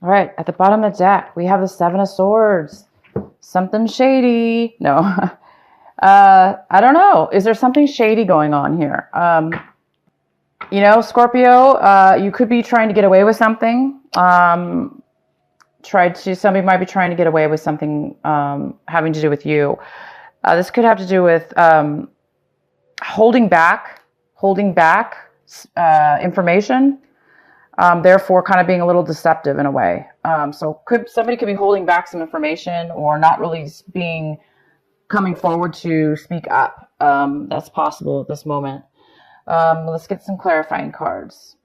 All right, at the bottom of the deck, we have the Seven of Swords. Something shady. No. I don't know. Is there something shady going on here? Scorpio, you could be trying to get away with something. Somebody might be trying to get away with something having to do with you. This could have to do with holding back information. Therefore kind of being a little deceptive in a way. Somebody could be holding back some information or not really coming forward to speak up. That's possible at this moment. Let's get some clarifying cards.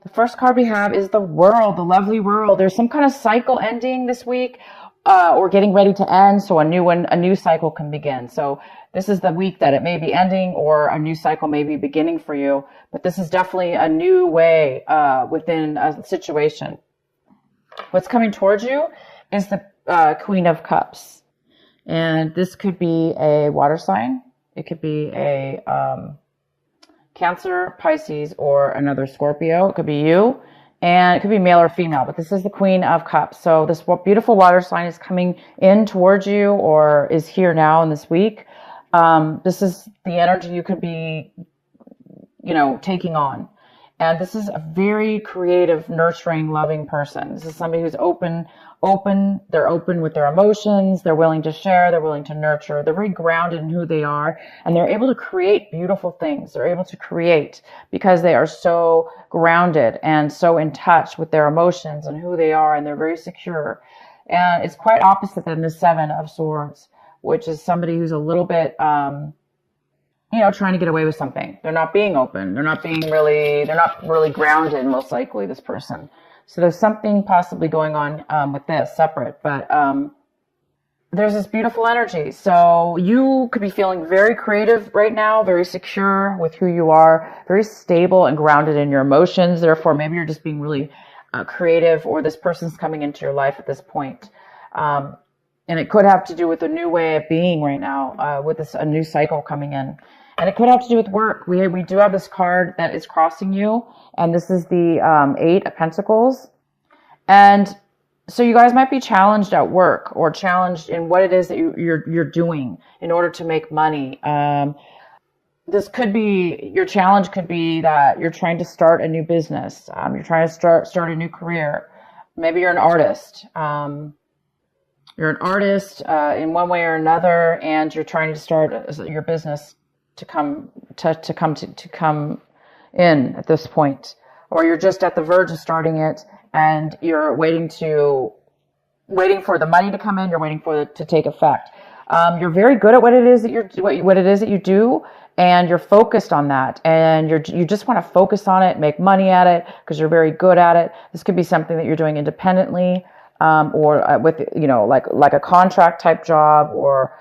The first card we have is the World, the lovely World. There's some kind of cycle ending this week, or getting ready to end, so a new cycle can begin. So this is the week that it may be ending, or a new cycle may be beginning for you. But this is definitely a new way within a situation. What's coming towards you is the Queen of Cups, and this could be a water sign. It could be a Cancer, Pisces, or another Scorpio. It could be you, and it could be male or female, but this is the Queen of Cups. So this beautiful water sign is coming in towards you, or is here now in this week. This is the energy you could be, taking on. And this is a very creative, nurturing, loving person. This is somebody who's open. They're open with their emotions. They're willing to share. They're willing to nurture. They're very grounded in who they are. And they're able to create beautiful things. They're able to create because they are so grounded and so in touch with their emotions and who they are. And they're very secure. And it's quite opposite than the Seven of Swords, which is somebody who's a little bit, trying to get away with something. They're not being open. They're not really grounded, most likely, this person. So there's something possibly going on with this separate, but there's this beautiful energy. So you could be feeling very creative right now, very secure with who you are, very stable and grounded in your emotions. Therefore, maybe you're just being really creative, or this person's coming into your life at this point. And it could have to do with a new way of being right now, with a new cycle coming in. And it could have to do with work. We do have this card that is crossing you, and this is the Eight of Pentacles. And so you guys might be challenged at work, or challenged in what it is that you're doing in order to make money. This could be, your challenge could be that you're trying to start a new business. You're trying to start a new career. Maybe you're an artist. You're an artist in one way or another, and you're trying to start your business to come in at this point, or you're just at the verge of starting it, and you're waiting for the money to come in. You're waiting for it to take effect. You're very good at what it is that you do, and you're focused on that, and you just want to focus on it, make money at it, because you're very good at it. This could be something that you're doing independently, or with like a contract type job, or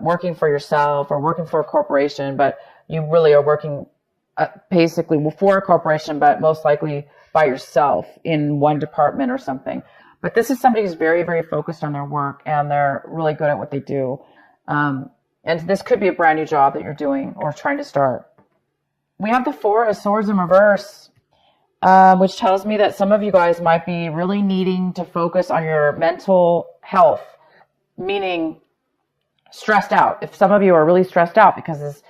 working for yourself, or working for a corporation, but you really are working basically for a corporation, but most likely by yourself in one department or something. But this is somebody who's very, very focused on their work, and they're really good at what they do. And this could be a brand new job that you're doing or trying to start. We have the Four of Swords in reverse, which tells me that some of you guys might be really needing to focus on your mental health, meaning stressed out. If some of you are really stressed out because,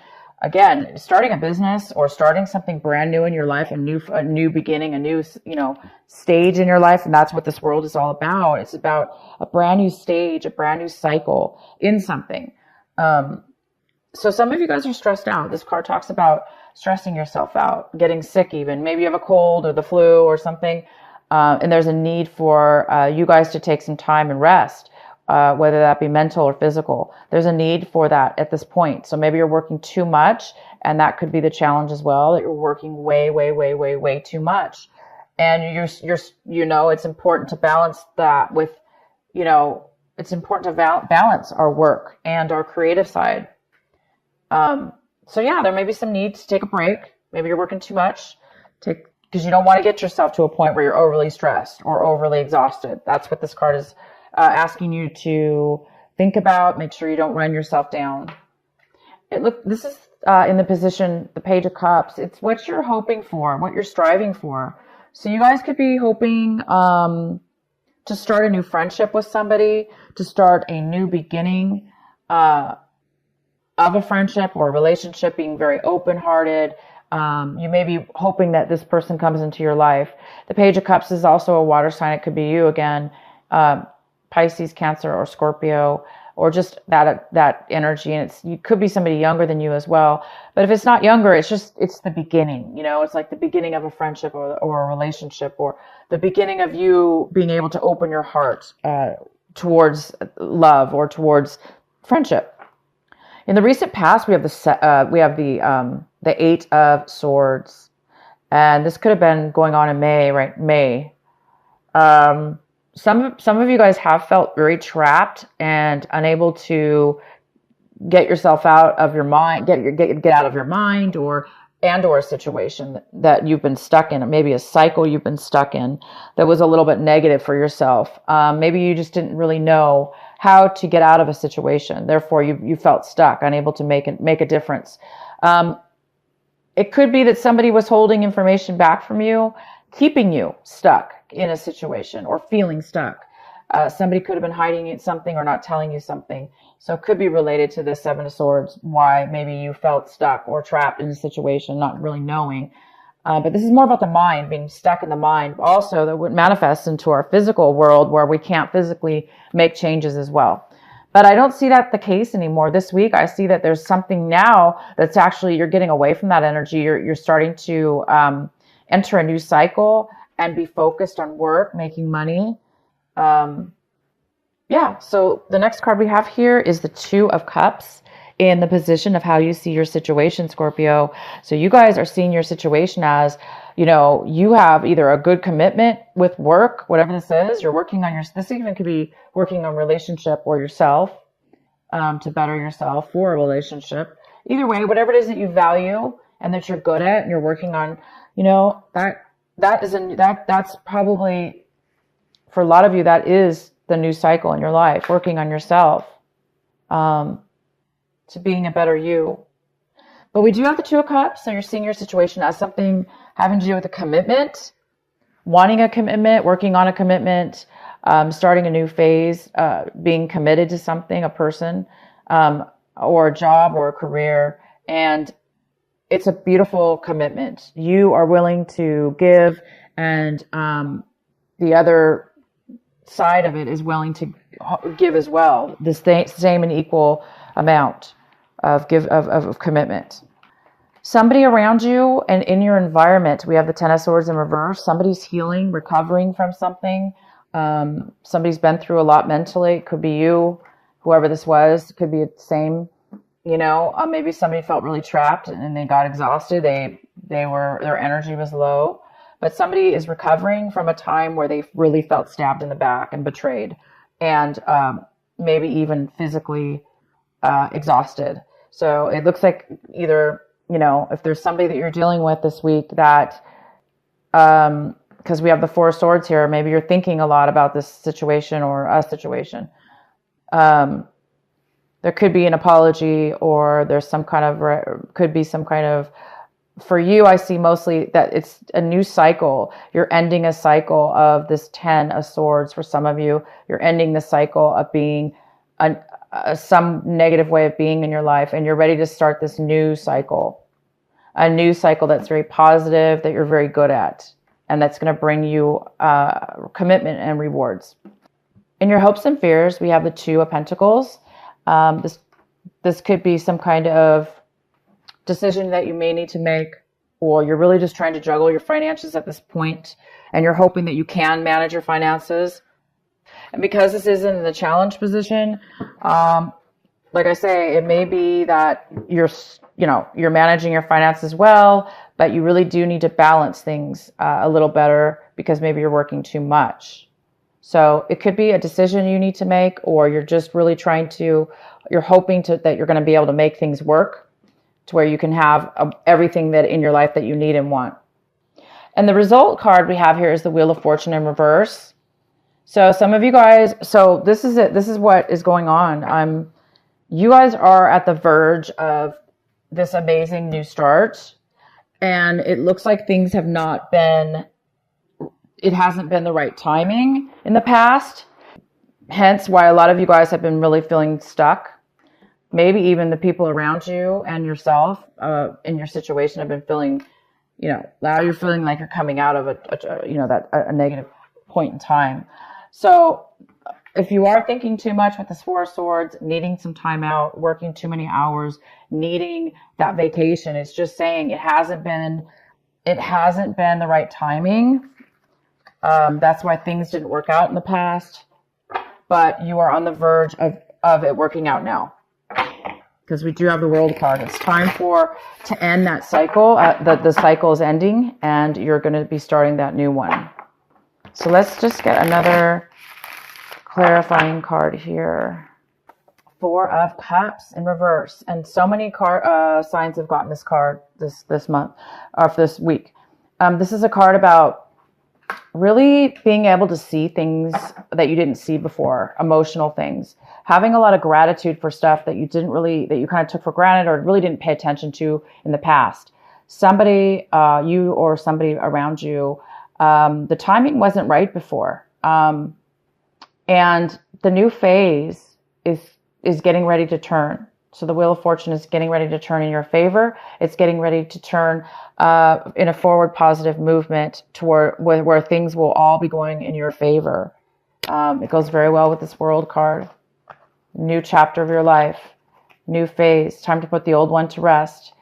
again, starting a business or starting something brand new in your life, a new beginning, a new, stage in your life. And that's what this world is all about. It's about a brand new stage, a brand new cycle in something. So some of you guys are stressed out. This card talks about stressing yourself out, getting sick even. Maybe you have a cold or the flu or something. And there's a need for you guys to take some time and rest. Whether that be mental or physical. There's a need for that at this point. So maybe you're working too much, and that could be the challenge as well, that you're working way too much. And it's important to balance that with, it's important to balance our work and our creative side. There may be some need to take a break. Maybe you're working too much, because you don't want to get yourself to a point where you're overly stressed or overly exhausted. That's what this card is asking you to think about. Make sure you don't run yourself down. This is in the position, the Page of Cups. It's what you're hoping for, what you're striving for. So you guys could be hoping to start a new friendship with somebody, to start a new beginning uh, of a friendship or a relationship, being very open-hearted. You may be hoping that this person comes into your life. The Page of Cups is also a water sign. It could be you again, Pisces, Cancer, or Scorpio, or just that energy. And you could be somebody younger than you as well. But if it's not younger, it's the beginning. It's like the beginning of a friendship or a relationship, or the beginning of you being able to open your heart towards love or towards friendship. In the recent past, we have the Eight of Swords, and this could have been going on in May, right? May. Some of you guys have felt very trapped and unable to get yourself out of your mind, get out of your mind, or a situation that you've been stuck in, or maybe a cycle you've been stuck in that was a little bit negative for yourself. Maybe you just didn't really know how to get out of a situation. Therefore, you felt stuck, unable to make a difference. It could be that somebody was holding information back from you, keeping you stuck in a situation or feeling stuck. Somebody could have been hiding something or not telling you something. So it could be related to the Seven of Swords, why maybe you felt stuck or trapped in a situation, not really knowing. But this is more about the mind, being stuck in the mind. Also, that would manifest into our physical world where we can't physically make changes as well. But I don't see that the case anymore. This week, I see that there's something now that's actually, you're getting away from that energy. You're starting to enter a new cycle and be focused on work, making money. So the next card we have here is the Two of Cups in the position of how you see your situation, Scorpio. So you guys are seeing your situation as, you have either a good commitment with work, whatever this is, you're working on this even could be working on relationship or yourself, to better yourself for a relationship. Either way, whatever it is that you value and that you're good at and you're working on, that's probably, for a lot of you, that is the new cycle in your life, working on yourself, to being a better you. But we do have the Two of Cups, so you're seeing your situation as something having to do with a commitment, wanting a commitment, working on a commitment, starting a new phase, being committed to something, a person, or a job or a career. And it's a beautiful commitment. You are willing to give, and the other side of it is willing to give as well, the same and equal amount of commitment. Somebody around you and in your environment, we have the Ten of Swords in reverse. Somebody's healing, recovering from something. Somebody's been through a lot mentally. It could be you, whoever this was. It could be the same. Maybe somebody felt really trapped and they got exhausted. Their energy was low. But somebody is recovering from a time where they really felt stabbed in the back and betrayed, and maybe even physically exhausted. So it looks like either, if there's somebody that you're dealing with this week that, because we have the Four of Swords here, maybe you're thinking a lot about this situation or a situation. There could be an apology, or there's could be some kind of, for you, I see mostly that it's a new cycle. You're ending a cycle of this Ten of Swords. For some of you, you're ending the cycle of being some negative way of being in your life, and you're ready to start this new cycle. A new cycle that's very positive, that you're very good at, and that's going to bring you commitment and rewards. In your hopes and fears, we have the Two of Pentacles. This could be some kind of decision that you may need to make, or you're really just trying to juggle your finances at this point, and you're hoping that you can manage your finances. And because this is in the challenge position, like I say, it may be that you're managing your finances well, but you really do need to balance things a little better, because maybe you're working too much. So it could be a decision you need to make, or you're just really you're hoping that you're going to be able to make things work to where you can have everything that in your life that you need and want. And the result card we have here is the Wheel of Fortune in reverse. So some of you guys, so this is it. This is what is going on. You guys are at the verge of this amazing new start, and it looks like things have not been it hasn't been the right timing in the past. Hence why a lot of you guys have been really feeling stuck. Maybe even the people around you and yourself in your situation have been feeling, now you're feeling like you're coming out of a negative point in time. So if you are thinking too much with this Four of Swords, needing some time out, working too many hours, needing that vacation, it's just saying it hasn't been the right timing. That's why things didn't work out in the past. But you are on the verge of it working out now. Because we do have the World card. It's time to end that cycle. The cycle is ending, and you're going to be starting that new one. So let's just get another clarifying card here. Four of Cups in reverse. And so many signs have gotten this card this month, or for this week. This is a card about really being able to see things that you didn't see before, emotional things, having a lot of gratitude for stuff that you kind of took for granted or really didn't pay attention to in the past. Somebody, you or somebody around you, the timing wasn't right before. And the new phase is getting ready to turn. So the Wheel of Fortune is getting ready to turn in your favor. It's getting ready to turn in a forward positive movement toward where things will all be going in your favor. It goes very well with this World card. New chapter of your life, new phase. Time to put the old one to rest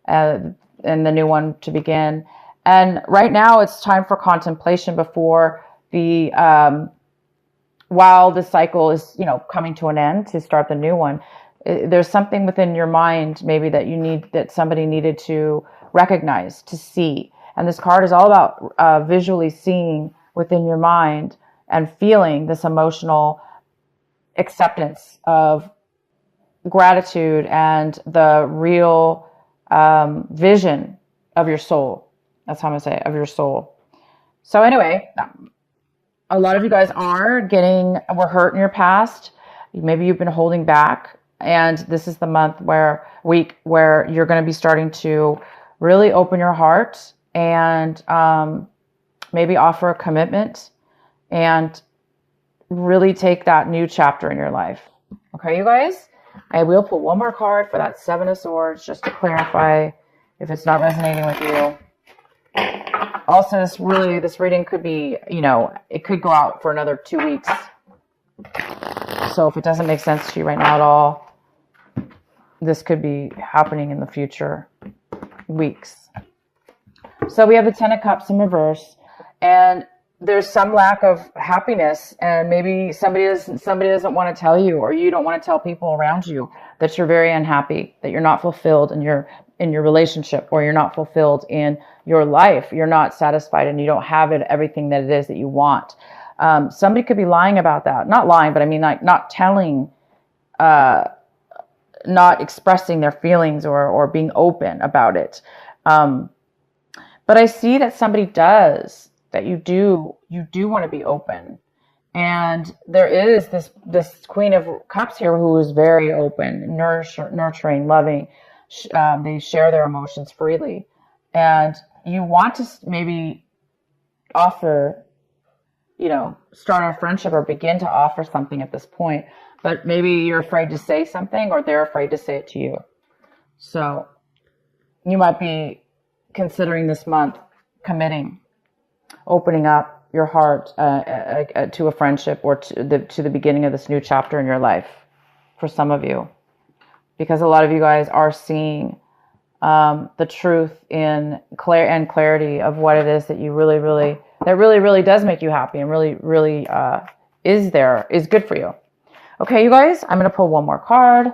and the new one to begin. And right now it's time for contemplation before while the cycle is, coming to an end to start the new one. There's something within your mind maybe that somebody needed to recognize, to see. And this card is all about visually seeing within your mind and feeling this emotional acceptance of gratitude and the real vision of your soul. That's how I'm going to say it, of your soul. So anyway, a lot of you guys were hurt in your past. Maybe you've been holding back. And this is the week where you're going to be starting to really open your heart and maybe offer a commitment and really take that new chapter in your life. Okay, you guys? I will pull one more card for that Seven of Swords just to clarify if it's not resonating with you. Also, this reading could be, it could go out for another 2 weeks. So if it doesn't make sense to you right now at all, this could be happening in the future weeks. So we have the Ten of Cups in reverse, and there's some lack of happiness, and maybe somebody doesn't want to tell you, or you don't want to tell people around you that you're very unhappy, that you're not fulfilled in your relationship, or you're not fulfilled in your life. You're not satisfied, and you don't have everything that it is that you want. Somebody could be lying about that. Not lying, but I mean like not telling, not expressing their feelings or being open about it. But I see that somebody does, that you do want to be open. And there is this Queen of Cups here who is very open, nurturing, loving. They share their emotions freely. And you want to maybe offer, start a friendship or begin to offer something at this point. But maybe you're afraid to say something, or they're afraid to say it to you. So you might be considering this month committing, opening up your heart to a friendship or to the beginning of this new chapter in your life for some of you. Because a lot of you guys are seeing the truth and clarity of what it is that you really does make you happy and really is good for you. Okay, you guys, I'm going to pull one more card.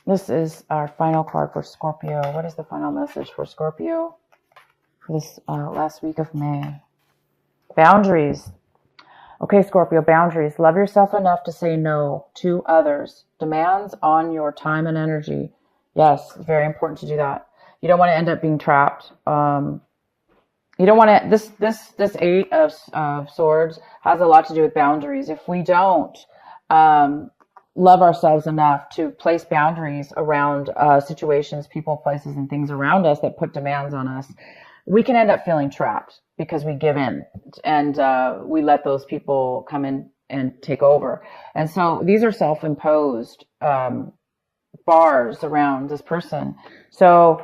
This is our final card for Scorpio. What is the final message for Scorpio for this last week of May? Boundaries. Okay, Scorpio, boundaries. Love yourself enough to say no to others. Demands on your time and energy. Yes, it's very important to do that. You don't want to end up being trapped. You don't want to. This Eight of Swords has a lot to do with boundaries. If we don't love ourselves enough to place boundaries around situations, people, places, and things around us that put demands on us, we can end up feeling trapped because we give in and we let those people come in and take over. And so these are self-imposed bars around this person. So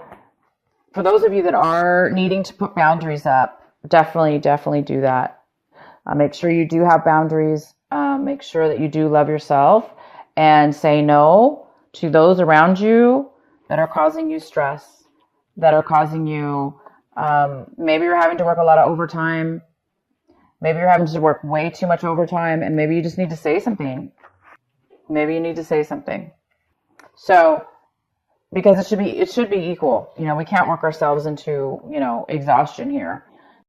for those of you that are needing to put boundaries up, definitely do that. Make sure you do have boundaries. Make sure that you do love yourself and say no to those around you that are causing you stress, that are causing you, maybe you're having to work a lot of overtime. Maybe you're having to work way too much overtime, and maybe you just need to say something. Maybe you need to say something. So, because it should be equal. We can't work ourselves into, exhaustion here.